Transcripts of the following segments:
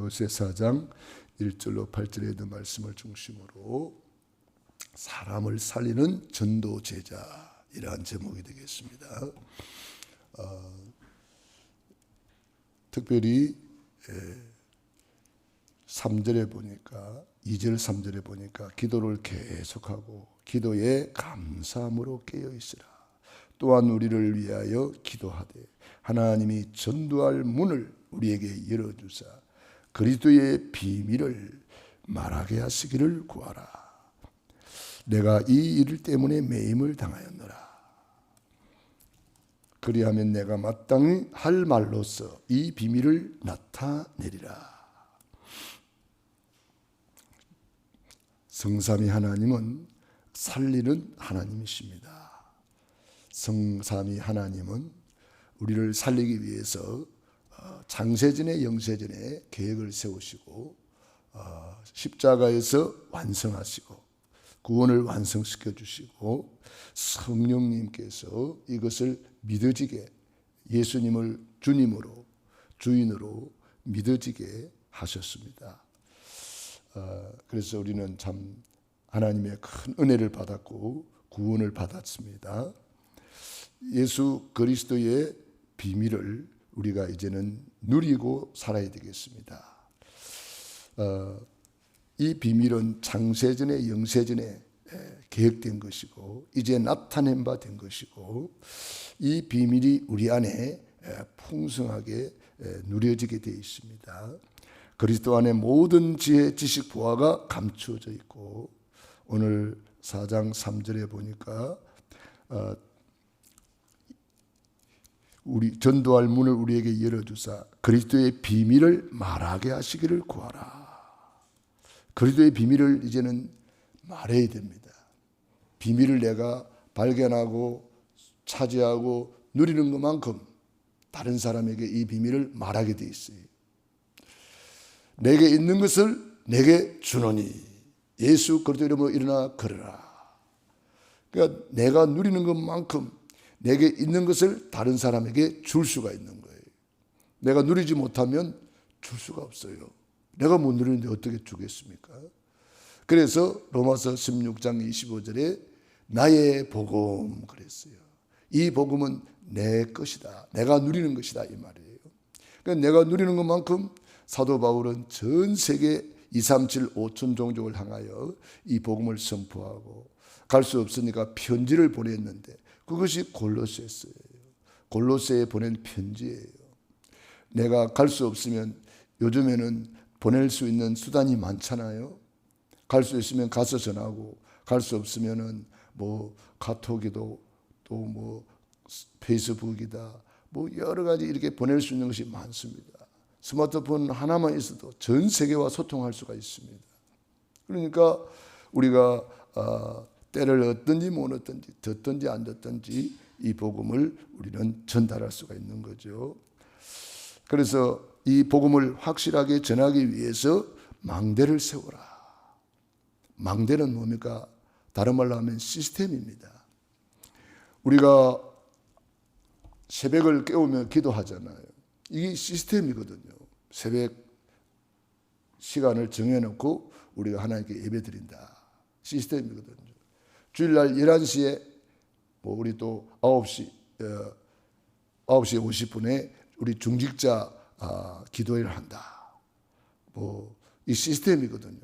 디모데 4장 1절로 8절에 있는 말씀을 중심으로 사람을 살리는 전도 제자, 이러한 제목이 되겠습니다. 특별히 3절에 보니까 2절 3절에 보니까 기도를 계속하고 기도에 감사함으로 깨어있으라. 또한 우리를 위하여 기도하되 하나님이 전도할 문을 우리에게 열어주사 그리스도의 비밀을 말하게 하시기를 구하라. 내가 이 일 때문에 매임을 당하였노라. 그리하면 내가 마땅히 할 말로서 이 비밀을 나타내리라. 성삼위 하나님은 살리는 하나님이십니다. 성삼위 하나님은 우리를 살리기 위해서 장세전에 영세전에 계획을 세우시고 십자가에서 완성하시고 구원을 완성시켜 주시고 성령님께서 이것을 믿어지게 예수님을 주님으로 주인으로 믿어지게 하셨습니다. 그래서 우리는 참 하나님의 큰 은혜를 받았고 구원을 받았습니다. 예수 그리스도의 비밀을 우리가 이제는 누리고 살아야 되겠습니다. 이 비밀은 창세전에 영세전에 계획된 것이고 이제 나타낸 바 된 것이고 이 비밀이 우리 안에 풍성하게 누려지게 되어 있습니다. 그리스도 안에 모든 지혜, 지식, 보화가 감추어져 있고 오늘 4장 3절에 보니까 우리 전도할 문을 우리에게 열어주사 그리스도의 비밀을 말하게 하시기를 구하라. 그리스도의 비밀을 이제는 말해야 됩니다. 비밀을 내가 발견하고 차지하고 누리는 것만큼 다른 사람에게 이 비밀을 말하게 돼 있어요. 내게 있는 것을 내게 주노니 예수 그리스도 이름으로 일어나 걸으라. 그러니까 내가 누리는 것만큼 내게 있는 것을 다른 사람에게 줄 수가 있는 거예요. 내가 누리지 못하면 줄 수가 없어요. 내가 못 누리는데 어떻게 주겠습니까? 그래서 로마서 16장 25절에 나의 복음 그랬어요. 이 복음은 내 것이다. 내가 누리는 것이다 이 말이에요. 그러니까 내가 누리는 것만큼 사도 바울은 전 세계 237 5천 종족을 향하여 이 복음을 선포하고 갈 수 없으니까 편지를 보냈는데 그것이 골로새서예요. 골로새에 보낸 편지예요. 내가 갈 수 없으면 요즘에는 보낼 수 있는 수단이 많잖아요. 갈 수 있으면 가서 전하고 갈 수 없으면은 뭐 카톡이도 또 뭐 페이스북이다 뭐 여러 가지 이렇게 보낼 수 있는 것이 많습니다. 스마트폰 하나만 있어도 전 세계와 소통할 수가 있습니다. 그러니까 우리가 때를 얻든지 못 얻든지 듣든지 안 듣든지 이 복음을 우리는 전달할 수가 있는 거죠. 그래서 이 복음을 확실하게 전하기 위해서 망대를 세워라. 망대는 뭡니까? 다른 말로 하면 시스템입니다. 우리가 새벽을 깨우며 기도하잖아요. 이게 시스템이거든요. 새벽 시간을 정해놓고 우리가 하나님께 예배드린다. 시스템이거든요. 주일날 11시에 우리 또 9시 50분에 우리 중직자 기도회를 한다. 이 시스템이거든요.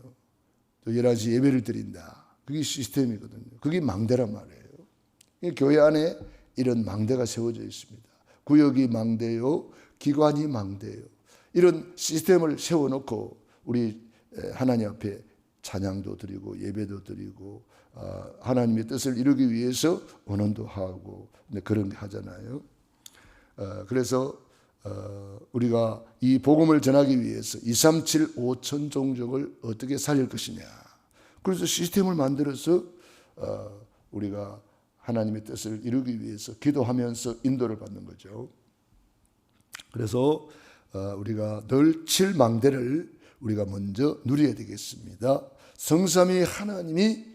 또 11시 예배를 드린다. 그게 시스템이거든요. 그게 망대란 말이에요. 교회 안에 이런 망대가 세워져 있습니다. 구역이 망대요. 기관이 망대요. 이런 시스템을 세워놓고 우리 하나님 앞에 찬양도 드리고 예배도 드리고 하나님의 뜻을 이루기 위해서 언언도 하고 그런 게 하잖아요. 그래서 우리가 이 복음을 전하기 위해서 237 5천 종족을 어떻게 살릴 것이냐. 그래서 시스템을 만들어서 우리가 하나님의 뜻을 이루기 위해서 기도하면서 인도를 받는 거죠. 그래서 우리가 늘 7망대를 우리가 먼저 누려야 되겠습니다. 성삼위 하나님이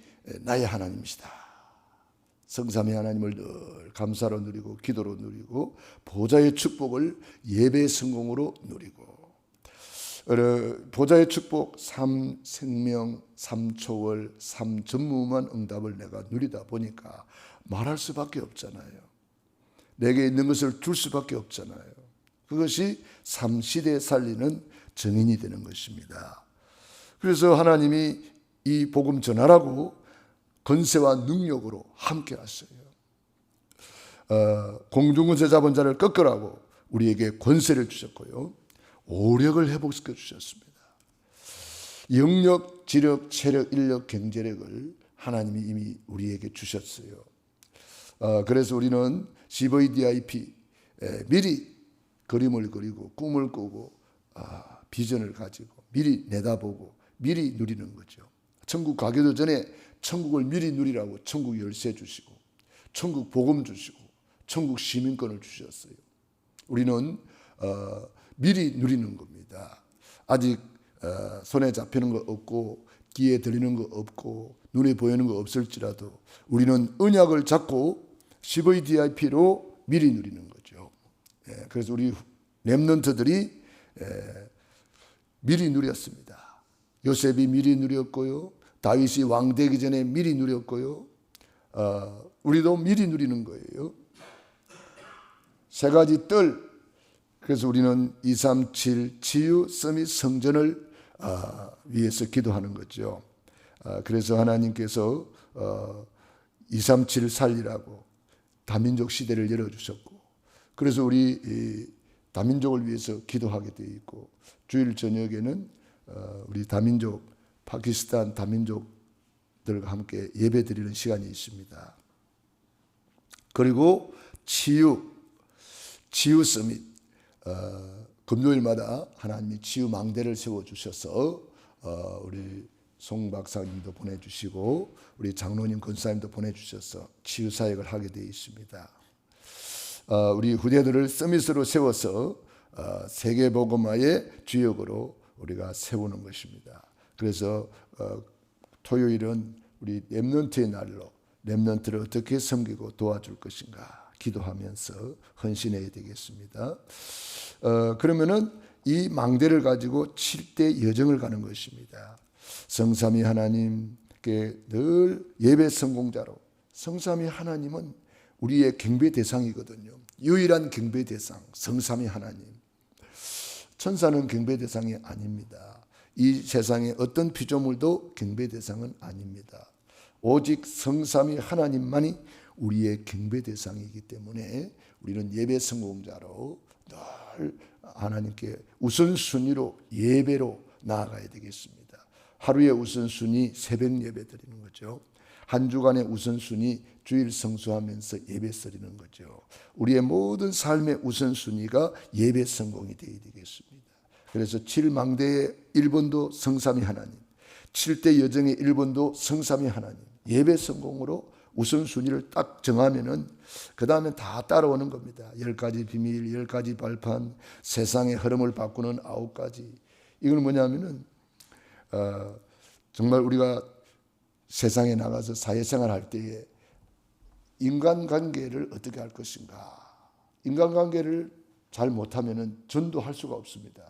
나의 하나님이시다. 성삼위 하나님을 늘 감사로 누리고 기도로 누리고 보좌의 축복을 예배의 성공으로 누리고 보좌의 축복, 삶, 생명, 삶초월, 삶 전무후무한 응답을 내가 누리다 보니까 말할 수밖에 없잖아요. 내게 있는 것을 줄 수밖에 없잖아요. 그것이 삶 시대에 살리는 증인이 되는 것입니다. 그래서 하나님이 이 복음 전하라고 권세와 능력으로 함께 하셨어요. 공중권세 잡은 자를 꺾으라고 우리에게 권세를 주셨고요. 오력을 회복시켜 주셨습니다. 영력, 지력, 체력, 인력, 경제력을 하나님이 이미 우리에게 주셨어요. 그래서 우리는 CVDIP 미리 그림을 그리고 꿈을 꾸고 비전을 가지고 미리 내다보고 미리 누리는 거죠. 천국 가기도 전에 천국을 미리 누리라고 천국 열쇠 주시고 천국 복음 주시고 천국 시민권을 주셨어요. 우리는 미리 누리는 겁니다. 아직 손에 잡히는 거 없고 귀에 들리는 거 없고 눈에 보이는 거 없을지라도 우리는 언약을 잡고 CVDIP로 미리 누리는 거죠. 그래서 우리 렘넌트들이 미리 누렸습니다. 요셉이 미리 누렸고요. 다윗이 왕 되기 전에 미리 누렸고요. 우리도 미리 누리는 거예요. 세 가지 뜰. 그래서 우리는 237 치유 서밋 성전을 위해서 기도하는 거죠. 그래서 하나님께서 237 살리라고 다민족 시대를 열어주셨고, 그래서 우리 다민족을 위해서 기도하게 되어 있고, 주일 저녁에는 우리 다민족, 파키스탄 다민족들과 함께 예배 드리는 시간이 있습니다. 그리고 치유 서밋, 금요일마다 하나님이 치유 망대를 세워주셔서 우리 송 박사님도 보내주시고 우리 장로님 권사님도 보내주셔서 치유 사역을 하게 되어 있습니다. 우리 후대들을 서밋으로 세워서 세계복음화의 주역으로 우리가 세우는 것입니다. 그래서 토요일은 우리 렘넌트의 날로 렘넌트를 어떻게 섬기고 도와줄 것인가 기도하면서 헌신해야 되겠습니다. 그러면은 이 망대를 가지고 7대 여정을 가는 것입니다. 성삼위 하나님께 늘 예배 성공자로, 성삼위 하나님은 우리의 경배 대상이거든요. 유일한 경배 대상, 성삼위 하나님. 천사는 경배 대상이 아닙니다. 이 세상의 어떤 피조물도 경배 대상은 아닙니다. 오직 성삼위 하나님만이 우리의 경배 대상이기 때문에 우리는 예배 성공자로 늘 하나님께 우선순위로 예배로 나아가야 되겠습니다. 하루의 우선순위 새벽 예배 드리는 거죠. 한 주간의 우선순위 주일 성수하면서 예배 드리는 거죠. 우리의 모든 삶의 우선순위가 예배 성공이 되어야 되겠습니다. 그래서 7망대의 1번도 성삼위 하나님, 7대 여정의 1번도 성삼위 하나님, 예배 성공으로 우선순위를 딱 정하면은 그 다음에 다 따라오는 겁니다. 10가지 비밀, 10가지 발판, 세상의 흐름을 바꾸는 9가지. 이건 뭐냐면은 정말 우리가 세상에 나가서 사회생활 할 때에 인간관계를 어떻게 할 것인가. 인간관계를 잘 못하면은 전도할 수가 없습니다.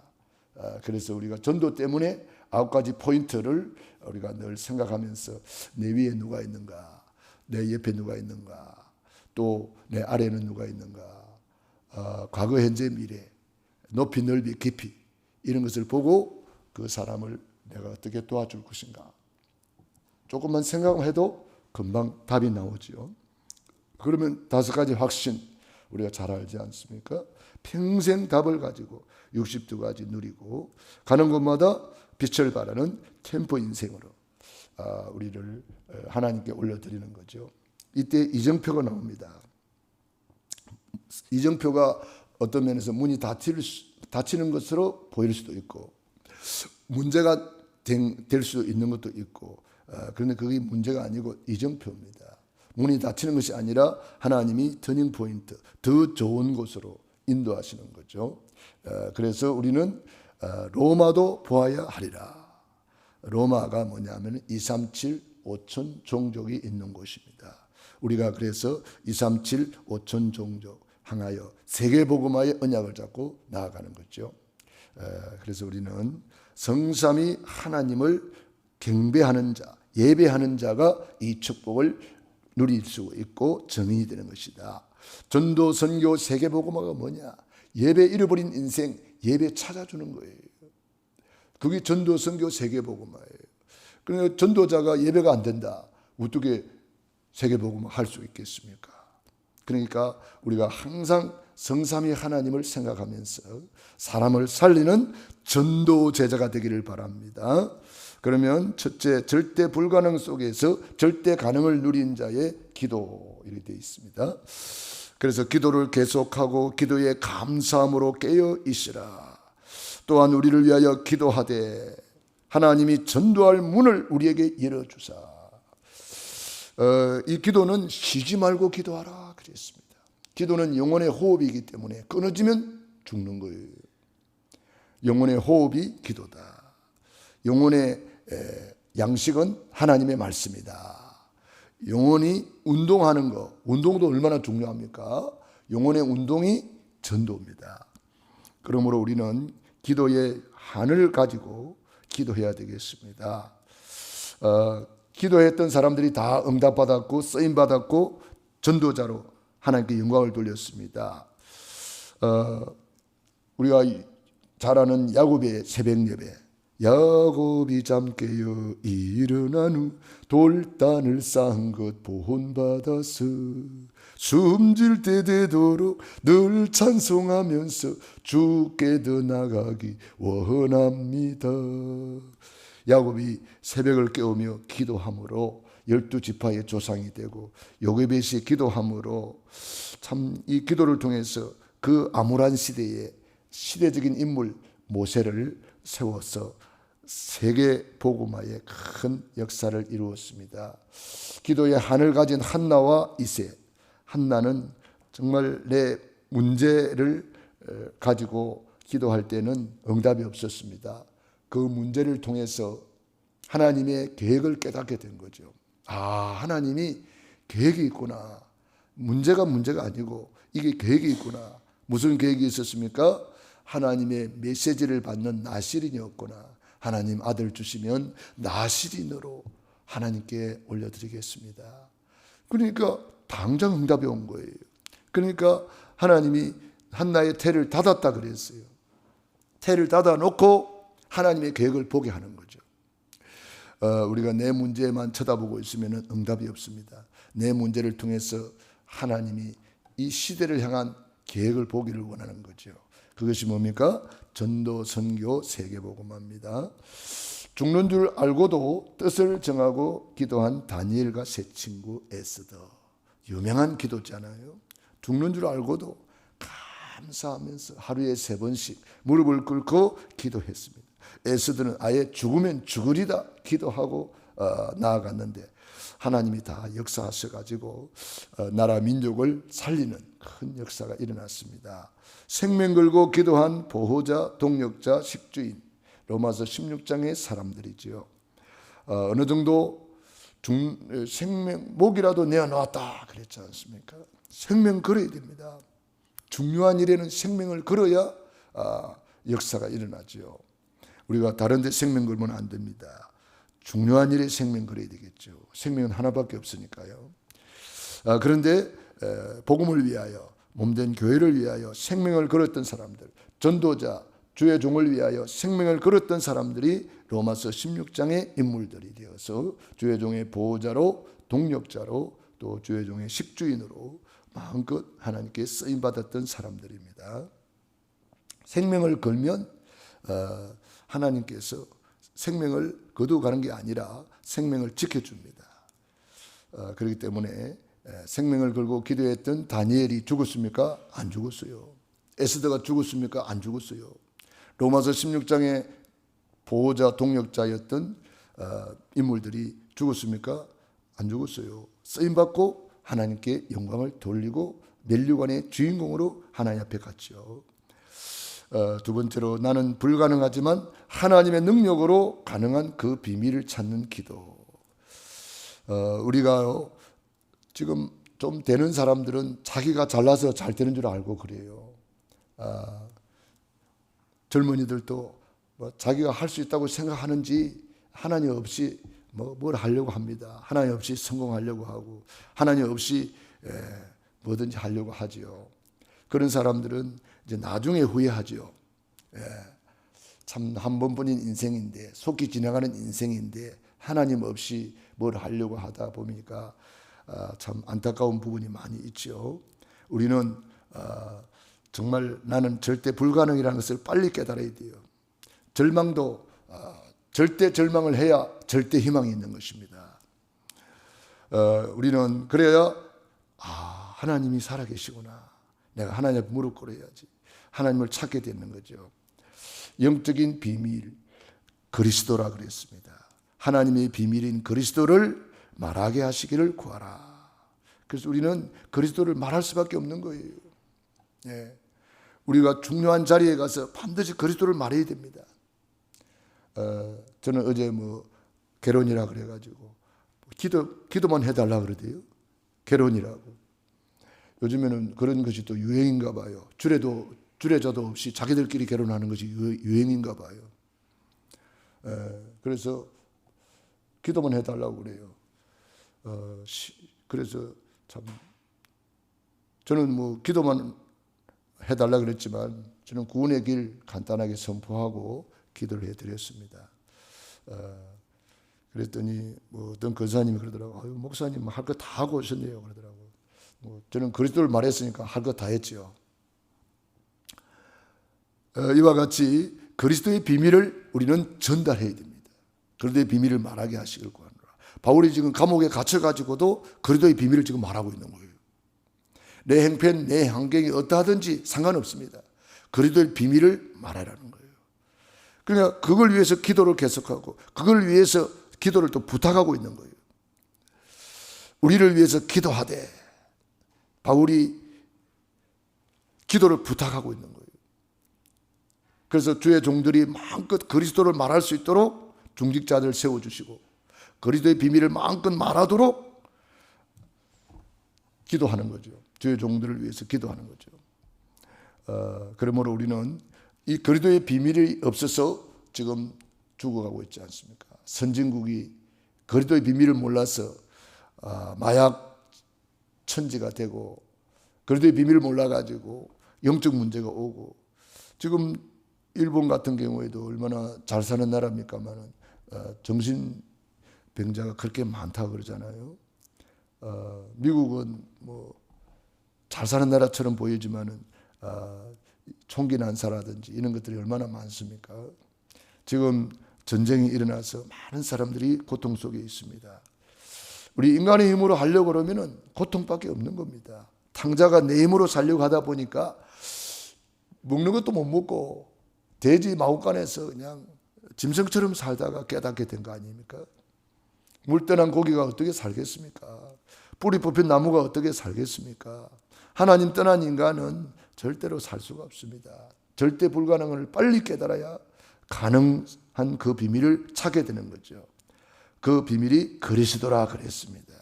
그래서 우리가 전도 때문에 9가지 포인트를 우리가 늘 생각하면서 내 위에 누가 있는가, 내 옆에 누가 있는가, 또 내 아래는 누가 있는가, 과거, 현재, 미래, 높이, 넓이, 깊이 이런 것을 보고 그 사람을 내가 어떻게 도와줄 것인가. 조금만 생각해도 금방 답이 나오죠. 그러면 5가지 확신 우리가 잘 알지 않습니까? 평생 답을 가지고 62가지 누리고 가는 곳마다 빛을 발하는 템포 인생으로 우리를 하나님께 올려드리는 거죠. 이때 이정표가 나옵니다. 이정표가 어떤 면에서 문이 닫히는 것으로 보일 수도 있고 문제가 될 수도 있는 것도 있고, 그런데 그게 문제가 아니고 이정표입니다. 문이 닫히는 것이 아니라 하나님이 터닝 포인트, 더 좋은 곳으로 인도하시는 거죠. 그래서 우리는 로마도 보아야 하리라. 로마가 뭐냐면 237 5천 종족이 있는 곳입니다. 우리가 그래서 237 5천 종족 향하여 세계복음화의 언약을 잡고 나아가는 거죠. 그래서 우리는 성삼위 하나님을 경배하는 자, 예배하는 자가 이 축복을 누릴 수 있고 증인이 되는 것이다. 전도, 선교, 세계복음화가 뭐냐? 예배 잃어버린 인생, 예배 찾아주는 거예요. 그게 전도, 선교, 세계복음화예요. 그러니까 전도자가 예배가 안 된다. 어떻게 세계복음화 할 수 있겠습니까? 그러니까 우리가 항상 성삼위 하나님을 생각하면서 사람을 살리는 전도 제자가 되기를 바랍니다. 그러면 첫째, 절대 불가능 속에서 절대 가능을 누린 자의 기도 이렇게 되어 있습니다. 그래서 기도를 계속하고 기도에 감사함으로 깨어 있으라. 또한 우리를 위하여 기도하되 하나님이 전도할 문을 우리에게 열어주사. 이 기도는 쉬지 말고 기도하라 그랬습니다. 기도는 영혼의 호흡이기 때문에 끊어지면 죽는 거예요. 영혼의 호흡이 기도다. 영혼의 양식은 하나님의 말씀이다. 영혼이 운동하는 거, 운동도 얼마나 중요합니까? 영혼의 운동이 전도입니다. 그러므로 우리는 기도의 한을 가지고 기도해야 되겠습니다. 기도했던 사람들이 다 응답받았고 쓰임받았고 전도자로 하나님께 영광을 돌렸습니다. 우리가 잘 아는 야곱의 새벽 예배, 야곱이 잠 깨어 일어난 후 돌단을 쌓은 것 본받아서 숨질 때 되도록 늘 찬송하면서 주께 더 나가기 원합니다. 야곱이 새벽을 깨우며 기도함으로 12지파의 조상이 되고 요게벳이 기도함으로 참 이 기도를 통해서 그 암울한 시대에 시대적인 인물 모세를 세워서 세계 복음화에 큰 역사를 이루었습니다. 기도의 한을 가진 한나와 이세. 한나는 정말 내 문제를 가지고 기도할 때는 응답이 없었습니다. 그 문제를 통해서 하나님의 계획을 깨닫게 된 거죠. 하나님이 계획이 있구나. 문제가 아니고 이게 계획이 있구나. 무슨 계획이 있었습니까? 하나님의 메시지를 받는 나시린이었구나. 하나님 아들 주시면 나시린으로 하나님께 올려드리겠습니다. 그러니까 당장 응답이 온 거예요. 그러니까 하나님이 한나의 태를 닫았다 그랬어요. 태를 닫아놓고 하나님의 계획을 보게 하는 거죠. 우리가 내 문제만 쳐다보고 있으면 응답이 없습니다. 내 문제를 통해서 하나님이 이 시대를 향한 계획을 보기를 원하는 거죠. 그것이 뭡니까? 전도, 선교, 세계복음화입니다. 죽는 줄 알고도 뜻을 정하고 기도한 다니엘과 세 친구 에스더. 유명한 기도잖아요. 죽는 줄 알고도 감사하면서 하루에 3번씩 무릎을 꿇고 기도했습니다. 에스더는 아예 죽으면 죽으리다 기도하고 나아갔는데 하나님이 다 역사하셔가지고 나라 민족을 살리는 큰 역사가 일어났습니다. 생명 걸고 기도한 보호자, 동력자, 식주인, 로마서 16장의 사람들이지요. 어느 정도 생명 목이라도 내어놓았다 그랬지 않습니까? 생명 걸어야 됩니다. 중요한 일에는 생명을 걸어야 역사가 일어나죠. 우리가 다른 데 생명 걸면 안 됩니다. 중요한 일에 생명 걸어야 되겠죠. 생명은 하나밖에 없으니까요. 그런데 복음을 위하여 몸된 교회를 위하여 생명을 걸었던 사람들, 전도자, 주의 종을 위하여 생명을 걸었던 사람들이 로마서 16장의 인물들이 되어서 주의 종의 보호자로, 동력자로, 또 주의 종의 식주인으로 마음껏 하나님께 쓰임받았던 사람들입니다. 생명을 걸면 하나님께서 생명을 거두어가는 게 아니라 생명을 지켜줍니다. 그렇기 때문에 생명을 걸고 기도했던 다니엘이 죽었습니까? 안 죽었어요. 에스더가 죽었습니까? 안 죽었어요. 로마서 16장의 보호자, 동력자였던 인물들이 죽었습니까? 안 죽었어요. 쓰임받고 하나님께 영광을 돌리고 면류관의 주인공으로 하나님 앞에 갔죠. 두 번째로 나는 불가능하지만 하나님의 능력으로 가능한 그 비밀을 찾는 기도. 우리가 지금 좀 되는 사람들은 자기가 잘나서 잘 되는 줄 알고 그래요. 젊은이들도 뭐 자기가 할 수 있다고 생각하는지 하나님 없이 뭘 하려고 합니다. 하나님 없이 성공하려고 하고 하나님 없이 뭐든지 하려고 하지요. 그런 사람들은 이제 나중에 후회하지요. 참 한 번뿐인 인생인데, 속히 지나가는 인생인데 하나님 없이 뭘 하려고 하다 보니까 참 안타까운 부분이 많이 있죠. 우리는 정말 나는 절대 불가능이라는 것을 빨리 깨달아야 돼요. 절망도 절대 절망을 해야 절대 희망이 있는 것입니다. 우리는 그래야 하나님이 살아계시구나. 내가 하나님 앞에 무릎 꿇어야지. 하나님을 찾게 되는 거죠. 영적인 비밀, 그리스도라 그랬습니다. 하나님의 비밀인 그리스도를 말하게 하시기를 구하라. 그래서 우리는 그리스도를 말할 수밖에 없는 거예요. 우리가 중요한 자리에 가서 반드시 그리스도를 말해야 됩니다. 저는 어제 개론이라 그래가지고 기도만 해달라 그러대요. 개론이라고. 요즘에는 그런 것이 또 유행인가 봐요. 주례자도 없이 자기들끼리 개론하는 것이 유행인가 봐요. 그래서 기도만 해달라고 그래요. 그래서 참 저는 기도만 해달라 그랬지만 저는 구원의 길 간단하게 선포하고 기도를 해드렸습니다. 그랬더니 어떤 권사님이 그러더라고요. 목사님 할 거 다 하고 오셨네요. 그러더라고요. 저는 그리스도를 말했으니까 할 거 다 했죠. 이와 같이 그리스도의 비밀을 우리는 전달해야 됩니다. 그리스도의 비밀을 말하게 하시길 구하노라. 바울이 지금 감옥에 갇혀가지고도 그리스도의 비밀을 지금 말하고 있는 거예요. 내 행편, 내 환경이 어떠하든지 상관없습니다. 그리스도의 비밀을 말하라는 거예요. 그러니까 그걸 위해서 기도를 계속하고 그걸 위해서 기도를 또 부탁하고 있는 거예요. 우리를 위해서 기도하되 바울이 기도를 부탁하고 있는 거예요. 그래서 주의 종들이 마음껏 그리스도를 말할 수 있도록 중직자들 세워주시고 그리스도의 비밀을 마음껏 말하도록 기도하는 거죠. 주의 종들을 위해서 기도하는 거죠. 그러므로 우리는 이 그리스도의 비밀이 없어서 지금 죽어가고 있지 않습니까? 선진국이 그리스도의 비밀을 몰라서 마약 천지가 되고 그리스도의 비밀을 몰라가지고 영적 문제가 오고 지금 일본 같은 경우에도 얼마나 잘 사는 나라입니까만은 정신병자가 그렇게 많다고 그러잖아요. 미국은 잘 사는 나라처럼 보이지만은 총기 난사라든지 이런 것들이 얼마나 많습니까? 지금 전쟁이 일어나서 많은 사람들이 고통 속에 있습니다. 우리 인간의 힘으로 하려고 그러면은 고통밖에 없는 겁니다. 탕자가 내 힘으로 살려고 하다 보니까 먹는 것도 못 먹고 돼지 마구간에서 그냥 짐승처럼 살다가 깨닫게 된 거 아닙니까? 물 떠난 고기가 어떻게 살겠습니까? 뿌리 뽑힌 나무가 어떻게 살겠습니까? 하나님 떠난 인간은 절대로 살 수가 없습니다. 절대 불가능을 빨리 깨달아야 가능한 그 비밀을 찾게 되는 거죠. 그 비밀이 그리스도라 그랬습니다.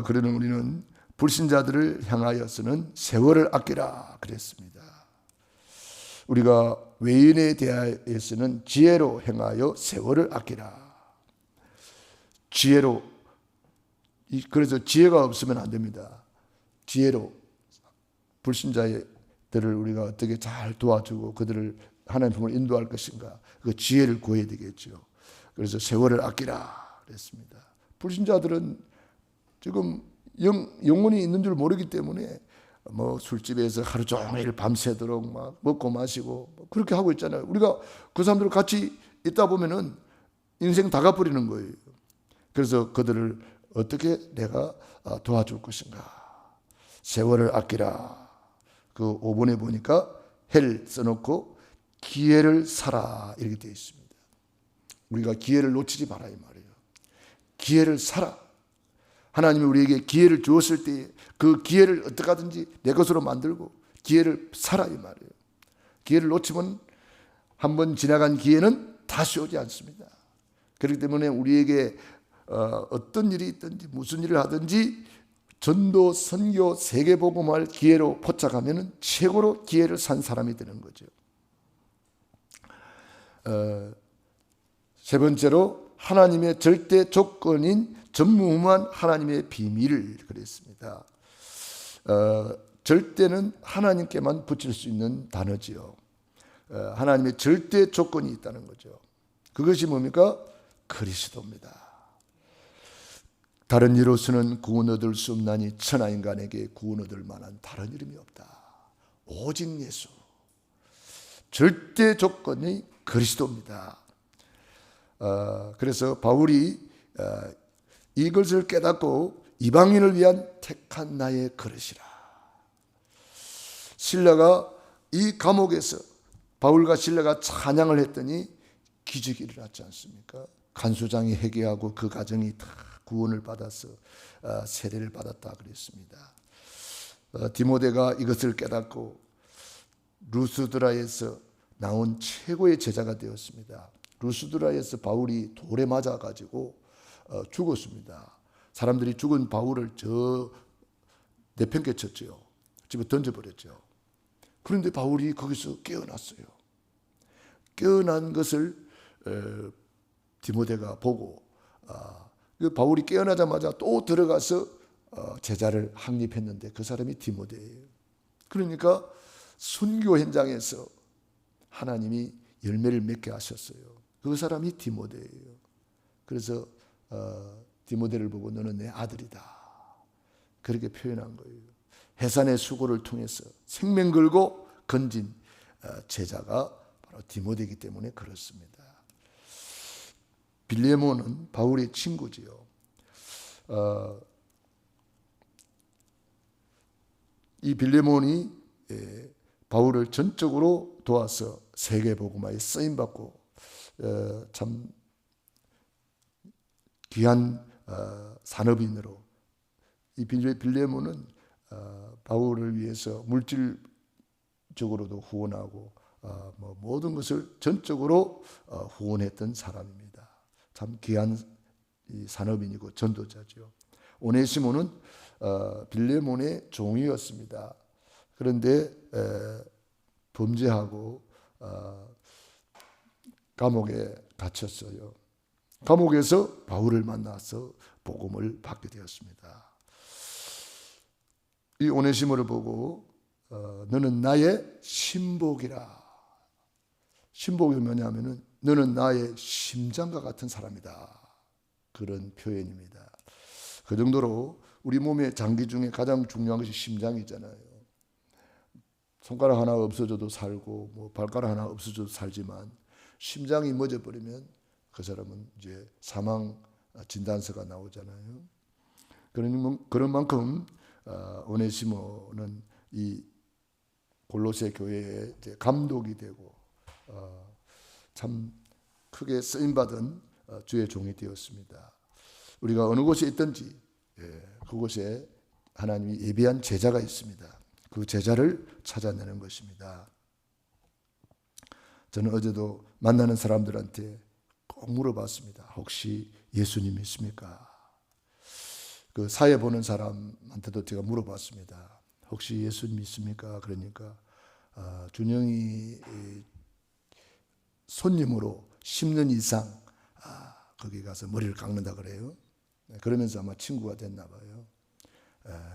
그러는 우리는 불신자들을 향하여서는 세월을 아끼라 그랬습니다. 우리가 외인에 대하여서는 지혜로 행하여 세월을 아끼라. 지혜로. 그래서 지혜가 없으면 안 됩니다. 지혜로 불신자들을 우리가 어떻게 잘 도와주고 그들을 하나님 품으로 인도할 것인가. 그 지혜를 구해야 되겠죠. 그래서 세월을 아끼라 그랬습니다. 불신자들은 지금 영혼이 있는 줄 모르기 때문에 술집에서 하루 종일 밤새도록 막 먹고 마시고 그렇게 하고 있잖아요. 우리가 그 사람들 같이 있다 보면은 인생 다 가버리는 거예요. 그래서 그들을 어떻게 내가 도와줄 것인가. 세월을 아끼라. 그 5번에 보니까 헬 써놓고 기회를 사라 이렇게 되어 있습니다. 우리가 기회를 놓치지 마라 이 말이에요. 기회를 사라. 하나님이 우리에게 기회를 주었을 때 그 기회를 어떻게 하든지 내 것으로 만들고 기회를 사라 이 말이에요. 기회를 놓치면 한번 지나간 기회는 다시 오지 않습니다. 그렇기 때문에 우리에게 어떤 일이 있든지 무슨 일을 하든지 전도, 선교, 세계복음할 기회로 포착하면 최고로 기회를 산 사람이 되는 거죠. 세 번째로 하나님의 절대 조건인 전무후무한 하나님의 비밀을 그랬습니다. 절대는 하나님께만 붙일 수 있는 단어지요. 하나님의 절대 조건이 있다는 거죠. 그것이 뭡니까? 그리스도입니다. 다른 이로서는 구원 얻을 수 없나니 천하인간에게 구원 얻을 만한 다른 이름이 없다. 오직 예수. 절대 조건이 그리스도입니다. 그래서 바울이 이것을 깨닫고 이방인을 위한 택한 나의 그릇이라. 실라가 이 감옥에서 바울과 실라가 찬양을 했더니 기적이 일어났지 않습니까? 간수장이 회개하고 그 가정이 다 구원을 받아서 세례를 받았다 그랬습니다. 디모데가 이것을 깨닫고 루스드라에서 나온 최고의 제자가 되었습니다. 루스드라에서 바울이 돌에 맞아가지고 죽었습니다. 사람들이 죽은 바울을 내팽개 쳤죠. 집에 던져버렸죠. 그런데 바울이 거기서 깨어났어요. 깨어난 것을 디모데가 보고 바울이 깨어나자마자 또 들어가서 제자를 확립했는데 그 사람이 디모데예요. 그러니까 순교 현장에서 하나님이 열매를 맺게 하셨어요. 그 사람이 디모데예요. 그래서 디모데를 보고 너는 내 아들이다. 그렇게 표현한 거예요. 해산의 수고를 통해서 생명 걸고 건진 제자가 바로 디모데이기 때문에 그렇습니다. 빌레몬은 바울의 친구지요. 이 빌레몬이 바울을 전적으로 도와서 세계복음화에 쓰임받고 참 귀한 산업인으로 이 빌레몬은 바울을 위해서 물질적으로도 후원하고 모든 것을 전적으로 후원했던 사람입니다. 참 귀한 산업인이고 전도자죠. 오네시모는 빌레몬의 종이었습니다. 그런데 범죄하고 감옥에 갇혔어요. 감옥에서 바울을 만나서 복음을 받게 되었습니다. 이 오네시모를 보고 너는 나의 신복이라. 신복이 뭐냐면은 너는 나의 심장과 같은 사람이다. 그런 표현입니다. 그 정도로 우리 몸의 장기 중에 가장 중요한 것이 심장이잖아요. 손가락 하나 없어져도 살고 발가락 하나 없어져도 살지만 심장이 멎어버리면 그 사람은 이제 사망 진단서가 나오잖아요. 그런 만큼 오네시모는 이 골로새 교회의 감독이 되고 참 크게 쓰임받은 주의 종이 되었습니다. 우리가 어느 곳에 있든지 그곳에 하나님이 예비한 제자가 있습니다. 그 제자를 찾아내는 것입니다. 저는 어제도 만나는 사람들한테 꼭 물어봤습니다. 혹시 예수님 믿습니까? 그 사회 보는 사람한테도 제가 물어봤습니다. 혹시 예수님 믿습니까? 그러니까 준영이 손님으로 10년 이상 거기 가서 머리를 깎는다 그래요. 그러면서 아마 친구가 됐나 봐요.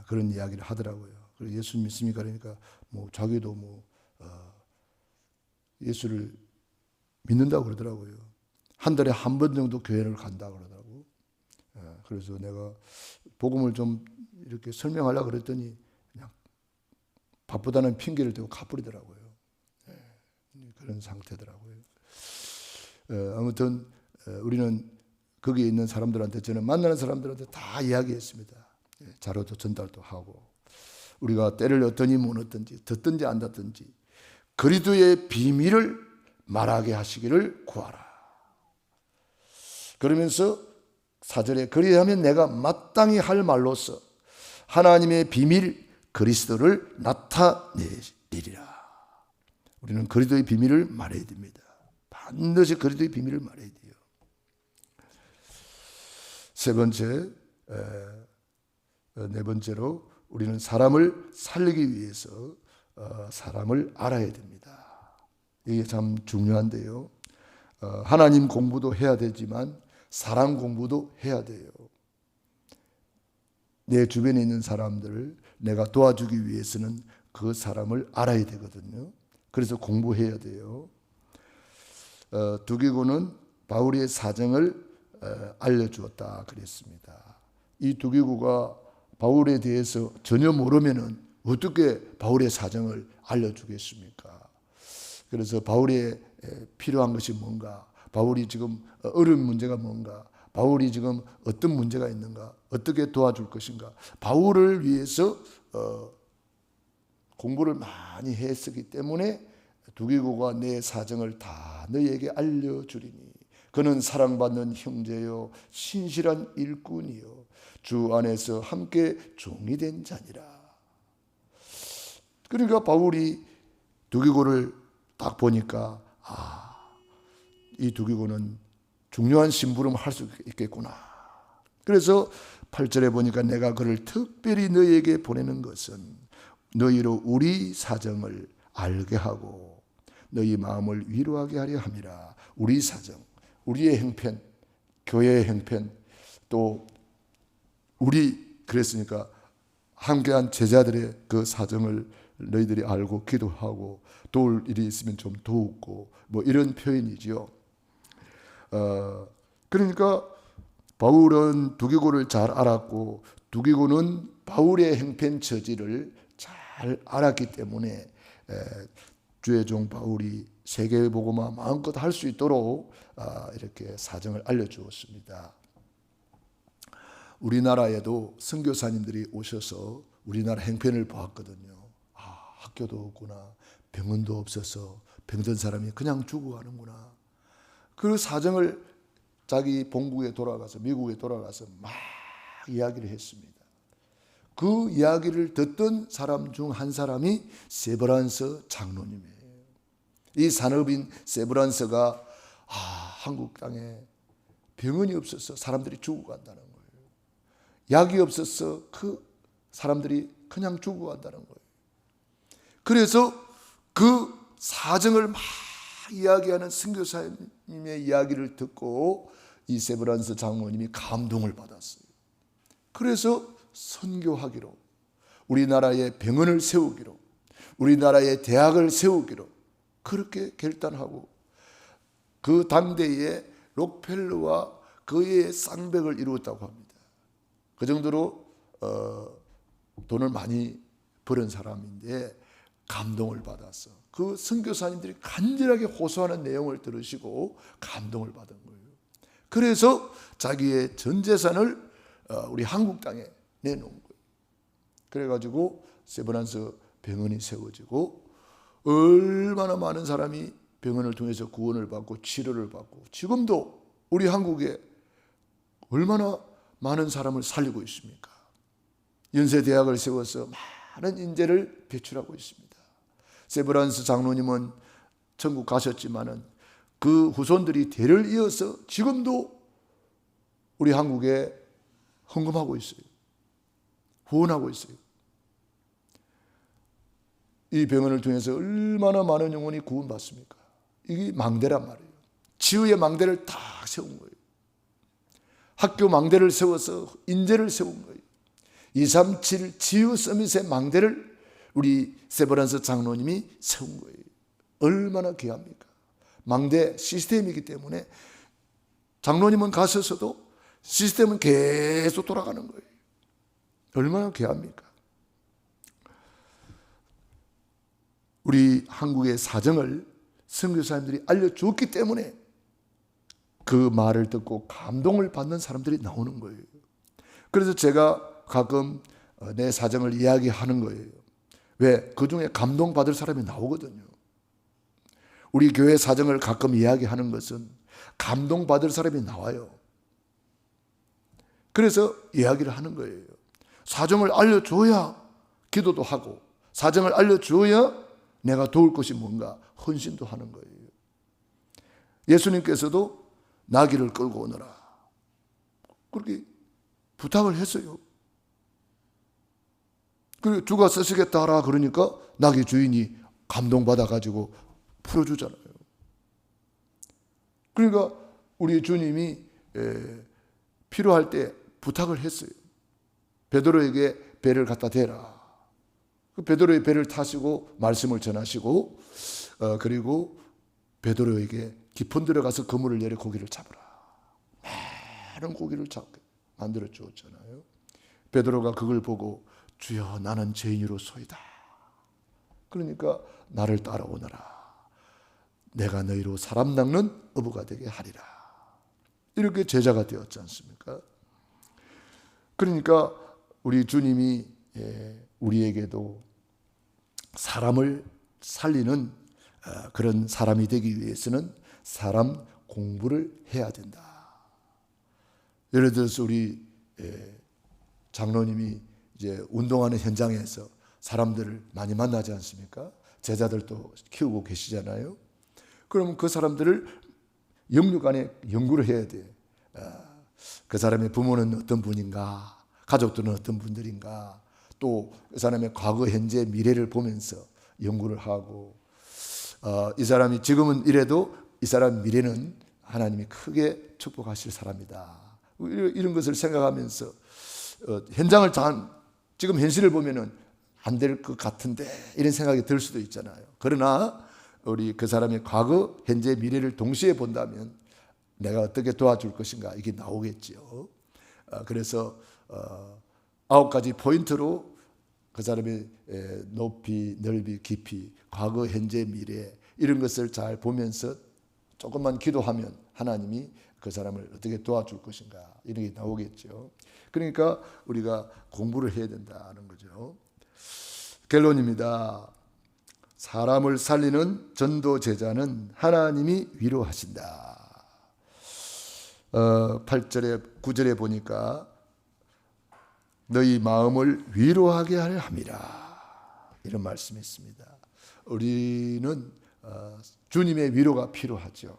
그런 이야기를 하더라고요. 그리고 예수 믿습니까? 그러니까 자기도 예수를 믿는다고 그러더라고요. 한 달에 한 번 정도 교회를 간다고 그러더라고. 그래서 내가 복음을 좀 이렇게 설명하려고 그랬더니 그냥 바쁘다는 핑계를 대고 가버리더라고요. 그런 상태더라고요. 아무튼 우리는 거기에 있는 사람들한테, 저는 만나는 사람들한테 다 이야기했습니다. 자료도 전달도 하고, 우리가 때를 어떠니 못 얻든지 듣든지 안 듣든지 그리스도의 비밀을 말하게 하시기를 구하라. 그러면서 4절에 그리하면 내가 마땅히 할 말로서 하나님의 비밀 그리스도를 나타내리라. 우리는 그리스도의 비밀을 말해야 됩니다. 반드시 그리스도의 비밀을 말해야 돼요. 세 번째, 네 번째로 우리는 사람을 살리기 위해서 사람을 알아야 됩니다. 이게 참 중요한데요. 하나님 공부도 해야 되지만 사람 공부도 해야 돼요. 내 주변에 있는 사람들을 내가 도와주기 위해서는 그 사람을 알아야 되거든요. 그래서 공부해야 돼요. 두기고는 바울의 사정을 알려주었다 그랬습니다. 이 두기고가 바울에 대해서 전혀 모르면은 어떻게 바울의 사정을 알려주겠습니까? 그래서 바울의 필요한 것이 뭔가, 바울이 지금 어려운 문제가 뭔가, 바울이 지금 어떤 문제가 있는가, 어떻게 도와줄 것인가, 바울을 위해서 공부를 많이 했었기 때문에 두기고가 내 사정을 다 너희에게 알려주리니 그는 사랑받는 형제요 신실한 일꾼이요 주 안에서 함께 종이 된 자니라. 그러니까 바울이 두기고를 딱 보니까 이 두기고는 중요한 심부름을 할 수 있겠구나. 그래서 8절에 보니까 내가 그를 특별히 너희에게 보내는 것은 너희로 우리 사정을 알게 하고 너희 마음을 위로하게 하려 함이라. 우리 사정, 우리의 형편, 교회의 형편, 또 우리 그랬으니까 함께한 제자들의 그 사정을 너희들이 알고 기도하고 도울 일이 있으면 좀 도우고 뭐 이런 표현이지요. 그러니까 바울은 두기고를 잘 알았고 두기고는 바울의 형편 처지를 잘 알았기 때문에 주의 종 바울이 세계복음화 마음껏 할 수 있도록 이렇게 사정을 알려주었습니다. 우리나라에도 선교사님들이 오셔서 우리나라 형편을 보았거든요. 학교도 없구나, 병원도 없어서 병든 사람이 그냥 죽어가는구나. 그 사정을 자기 본국에 돌아가서 미국에 돌아가서 막 이야기를 했습니다. 그 이야기를 듣던 사람 중 한 사람이 세브란스 장로님이에요. 이 산업인 세브란스가 한국 땅에 병원이 없어서 사람들이 죽어간다는 거예요. 약이 없어서 그 사람들이 그냥 죽어간다는 거예요. 그래서 그 사정을 막 이야기하는 선교사님의 이야기를 듣고 이 세브란스 장로님이 감동을 받았어요. 그래서 선교하기로, 우리나라에 병원을 세우기로, 우리나라에 대학을 세우기로 그렇게 결단하고 그 당대에 록펠러와 그의 쌍벽을 이루었다고 합니다. 그 정도로 돈을 많이 벌은 사람인데 감동을 받았어. 그 선교사님들이 간절하게 호소하는 내용을 들으시고 감동을 받은 거예요. 그래서 자기의 전 재산을 우리 한국 땅에 내놓은 거예요. 그래가지고 세브란스 병원이 세워지고 얼마나 많은 사람이 병원을 통해서 구원을 받고 치료를 받고 지금도 우리 한국에 얼마나 많은 사람을 살리고 있습니까? 연세대학을 세워서 많은 인재를 배출하고 있습니다. 세브란스 장로님은 천국 가셨지만은 그 후손들이 대를 이어서 지금도 우리 한국에 헌금하고 있어요. 후원하고 있어요. 이 병원을 통해서 얼마나 많은 영혼이 구원받습니까? 이게 망대란 말이에요. 지우의 망대를 다 세운 거예요. 학교 망대를 세워서 인재를 세운 거예요. 237 지우 서밋의 망대를 우리 세브란스 장로님이 세운 거예요. 얼마나 귀합니까? 망대 시스템이기 때문에 장로님은 가셔서도 시스템은 계속 돌아가는 거예요. 얼마나 귀합니까? 우리 한국의 사정을 선교사님들이 알려줬기 때문에 그 말을 듣고 감동을 받는 사람들이 나오는 거예요. 그래서 제가 가끔 내 사정을 이야기하는 거예요. 왜? 그 중에 감동받을 사람이 나오거든요. 우리 교회 사정을 가끔 이야기하는 것은 감동받을 사람이 나와요. 그래서 이야기를 하는 거예요. 사정을 알려줘야 기도도 하고, 사정을 알려줘야 내가 도울 것이 뭔가 헌신도 하는 거예요. 예수님께서도 나귀를 끌고 오너라 그렇게 부탁을 했어요. 그리고 주가 쓰시겠다 하라 그러니까 나귀 주인이 감동받아가지고 풀어주잖아요. 그러니까 우리 주님이 필요할 때 부탁을 했어요. 베드로에게 배를 갖다 대라. 그 베드로의 배를 타시고 말씀을 전하시고 그리고 베드로에게 깊은 데로 가서 그물을 내려 고기를 잡으라. 많은 고기를 잡게 만들어 주었잖아요. 베드로가 그걸 보고 주여 나는 죄인으로소이다. 그러니까 나를 따라오너라. 내가 너희로 사람 낚는 어부가 되게 하리라. 이렇게 제자가 되었지 않습니까? 그러니까 우리 주님이 우리에게도 사람을 살리는 그런 사람이 되기 위해서는 사람 공부를 해야 된다. 예를 들어서 우리 장로님이 이제 운동하는 현장에서 사람들을 많이 만나지 않습니까? 제자들도 키우고 계시잖아요. 그러면 그 사람들을 영육 안에 연구를 해야 돼. 그 사람의 부모는 어떤 분인가, 가족들은 어떤 분들인가, 또 그 사람의 과거, 현재, 미래를 보면서 연구를 하고, 이 사람이 지금은 이래도 이 사람 미래는 하나님이 크게 축복하실 사람이다. 이런 것을 생각하면서 현장을 지금 현실을 보면은 안 될 것 같은데 이런 생각이 들 수도 있잖아요. 그러나 우리 그 사람의 과거, 현재, 미래를 동시에 본다면 내가 어떻게 도와줄 것인가 이게 나오겠죠. 그래서 9가지 포인트로 그 사람의 높이, 넓이, 깊이, 과거, 현재, 미래 이런 것을 잘 보면서 조금만 기도하면 하나님이 그 사람을 어떻게 도와줄 것인가 이런 게 나오겠죠. 그러니까 우리가 공부를 해야 된다는 거죠. 결론입니다. 사람을 살리는 전도 제자는 하나님이 위로하신다. 8절에 9절에 보니까 너희 마음을 위로하게 할 함이라 이런 말씀이 있습니다. 우리는 주님의 위로가 필요하죠.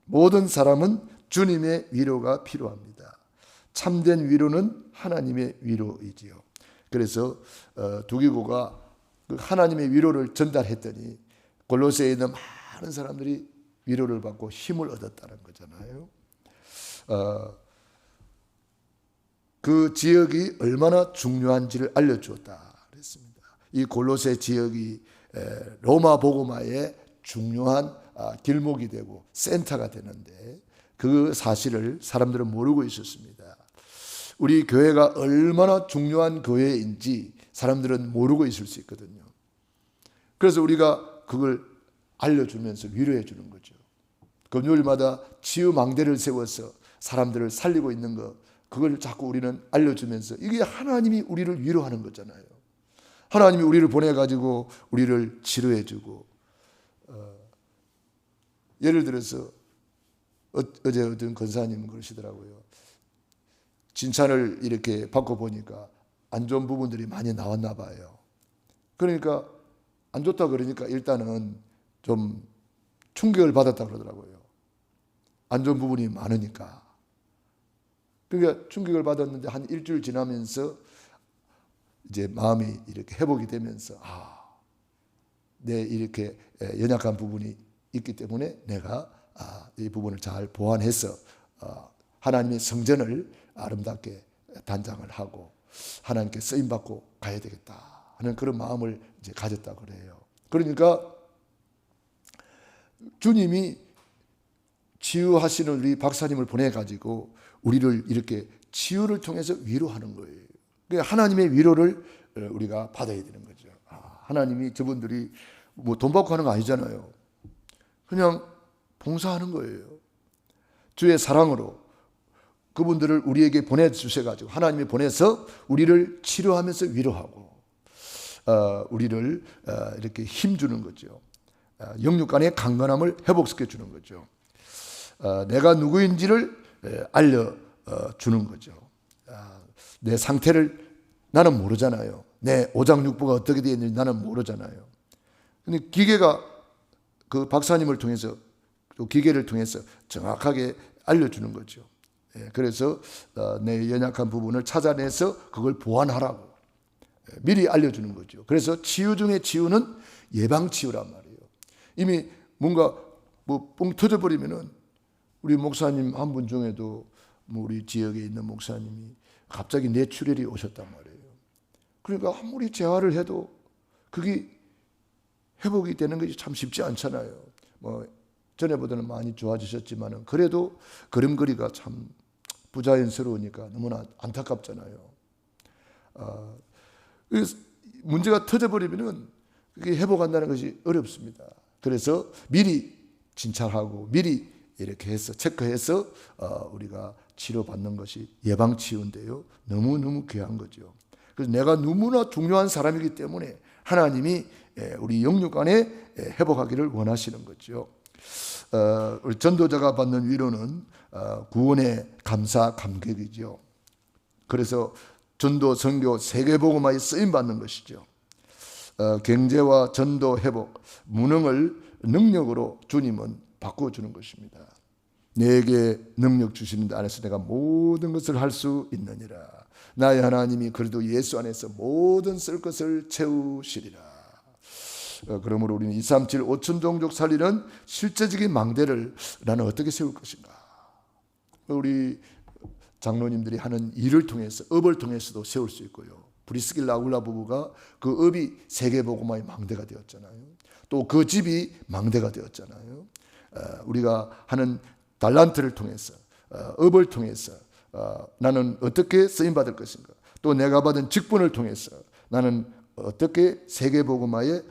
모든 사람은 주님의 위로가 필요합니다. 참된 위로는 하나님의 위로이지요. 그래서 두기고가 하나님의 위로를 전달했더니 골로새에 있는 많은 사람들이 위로를 받고 힘을 얻었다는 거잖아요. 그 지역이 얼마나 중요한지를 알려주었다 그랬습니다. 이 골로새 지역이 로마 복음화의 중요한 길목이 되고 센터가 되는데 그 사실을 사람들은 모르고 있었습니다. 우리 교회가 얼마나 중요한 교회인지 사람들은 모르고 있을 수 있거든요. 그래서 우리가 그걸 알려주면서 위로해 주는 거죠. 금요일마다 치유망대를 세워서 사람들을 살리고 있는 것, 그걸 자꾸 우리는 알려주면서 이게 하나님이 우리를 위로하는 거잖아요. 하나님이 우리를 보내가지고 우리를 치료해 주고 예를 들어서 어제 어떤 권사님은 그러시더라고요. 칭찬을 이렇게 받고 보니까 안 좋은 부분들이 많이 나왔나 봐요. 그러니까 안 좋다 그러니까 일단은 좀 충격을 받았다 그러더라고요. 안 좋은 부분이 많으니까. 그러니까 충격을 받았는데 한 일주일 지나면서 이제 마음이 이렇게 회복이 되면서 내 이렇게 연약한 부분이 있기 때문에 내가 이 부분을 잘 보완해서 하나님의 성전을 아름답게 단장을 하고 하나님께 쓰임 받고 가야 되겠다 하는 그런 마음을 이제 가졌다고 그래요. 그러니까 주님이 치유하시는 우리 박사님을 보내 가지고 우리를 이렇게 치유를 통해서 위로하는 거예요. 그러니까 하나님의 위로를 우리가 받아야 되는 거죠. 하나님이 저분들이 뭐 돈 받고 하는 거 아니잖아요. 그냥 봉사하는 거예요. 주의 사랑으로 그분들을 우리에게 보내주셔가지고 하나님이 보내서 우리를 치료하면서 위로하고 우리를 이렇게 힘주는 거죠. 영육 간의 강건함을 회복시켜 주는 거죠. 내가 누구인지를 알려주는 거죠. 내 상태를 나는 모르잖아요. 내 오장육부가 어떻게 되어 있는지 나는 모르잖아요. 근데 기계가 그 박사님을 통해서 또 기계를 통해서 정확하게 알려주는 거죠. 그래서 내 연약한 부분을 찾아내서 그걸 보완하라고 미리 알려주는 거죠. 그래서 치유 중에 치유는 예방치유란 말이에요. 이미 뭔가 뭐 뻥 터져버리면은 우리 목사님 한 분 중에도 뭐 우리 지역에 있는 목사님이 갑자기 뇌출혈이 오셨단 말이에요. 그러니까 아무리 재활을 해도 그게 회복이 되는 것이 참 쉽지 않잖아요. 뭐 전에보다는 많이 좋아지셨지만은 그래도 걸음걸이가 참 부자연스러우니까 너무나 안타깝잖아요. 문제가 터져버리면은 그게 회복한다는 것이 어렵습니다. 그래서 미리 진찰하고 미리 이렇게 해서 체크해서 우리가 치료받는 것이 예방치유인데요. 너무너무 귀한 거죠. 그래서 내가 너무나 중요한 사람이기 때문에 하나님이 우리 영육 안에 회복하기를 원하시는 거죠. 우리 전도자가 받는 위로는 구원의 감사 감격이죠. 그래서 전도, 선교, 세계복음화에 쓰임받는 것이죠. 경제와 전도, 회복, 무능을 능력으로 주님은 바꿔주는 것입니다. 내게 능력 주시는 데 안에서 내가 모든 것을 할 수 있느니라. 나의 하나님이 그래도 예수 안에서 모든 쓸 것을 채우시리라. 그러므로 우리는 237 5천 종족 살리는 실제적인 망대를 나는 어떻게 세울 것인가. 우리 장로님들이 하는 일을 통해서, 업을 통해서도 세울 수 있고요. 브리스길라 아굴라 부부가 그 업이 세계복음화의 망대가 되었잖아요. 또 그 집이 망대가 되었잖아요. 우리가 하는 달란트를 통해서, 업을 통해서 나는 어떻게 쓰임받을 것인가. 또 내가 받은 직분을 통해서 나는 어떻게 세계복음화의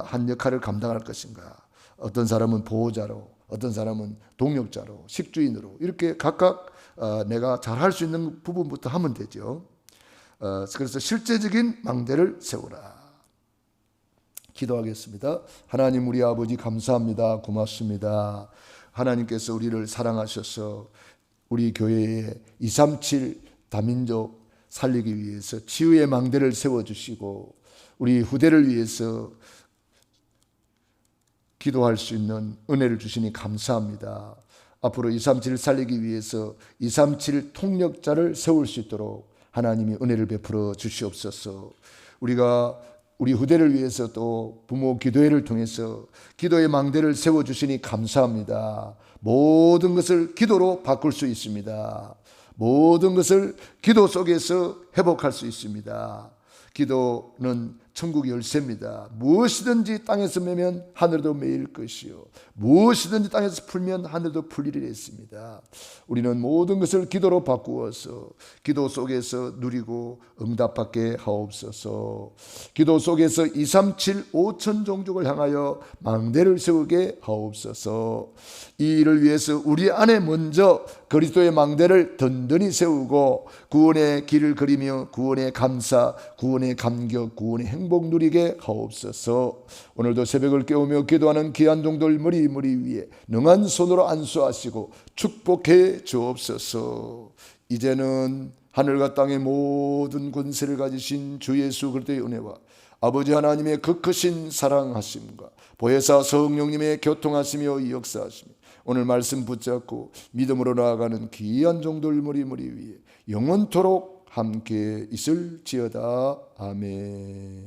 한 역할을 감당할 것인가. 어떤 사람은 보호자로, 어떤 사람은 동역자로, 식주인으로 이렇게 각각 내가 잘할 수 있는 부분부터 하면 되죠. 그래서 실제적인 망대를 세우라. 기도하겠습니다. 하나님 우리 아버지 감사합니다. 고맙습니다. 하나님께서 우리를 사랑하셔서 우리 교회에 237 다민족 살리기 위해서 치유의 망대를 세워주시고 우리 후대를 위해서 기도할 수 있는 은혜를 주시니 감사합니다. 앞으로 237을 살리기 위해서 237 통역자를 세울 수 있도록 하나님이 은혜를 베풀어 주시옵소서. 우리가 우리 후대를 위해서 또 부모 기도회를 통해서 기도의 망대를 세워주시니 감사합니다. 모든 것을 기도로 바꿀 수 있습니다. 모든 것을 기도 속에서 회복할 수 있습니다. 기도는 천국 열쇠입니다. 무엇이든지 땅에서 매면 하늘도 매일 것이요 무엇이든지 땅에서 풀면 하늘도 풀리리 했습니다. 우리는 모든 것을 기도로 바꾸어서 기도 속에서 누리고 응답받게 하옵소서. 기도 속에서 237 5천 종족을 향하여 망대를 세우게 하옵소서. 이 일을 위해서 우리 안에 먼저 그리스도의 망대를 든든히 세우고 구원의 길을 그리며 구원의 감사, 구원의 감격, 구원의 행복 누리게 하옵소서. 오늘도 새벽을 깨우며 기도하는 귀한 종들 머리 위에 능한 손으로 안수하시고 축복해 주옵소서. 이제는 하늘과 땅의 모든 권세를 가지신 주 예수 그리스도의 은혜와 아버지 하나님의 그 크신 사랑하심과 보혜사 성령님의 교통하시며 역사하시며 오늘 말씀 붙잡고 믿음으로 나아가는 귀한 종들 머리 위에 영원토록 함께 있을지어다. 아멘.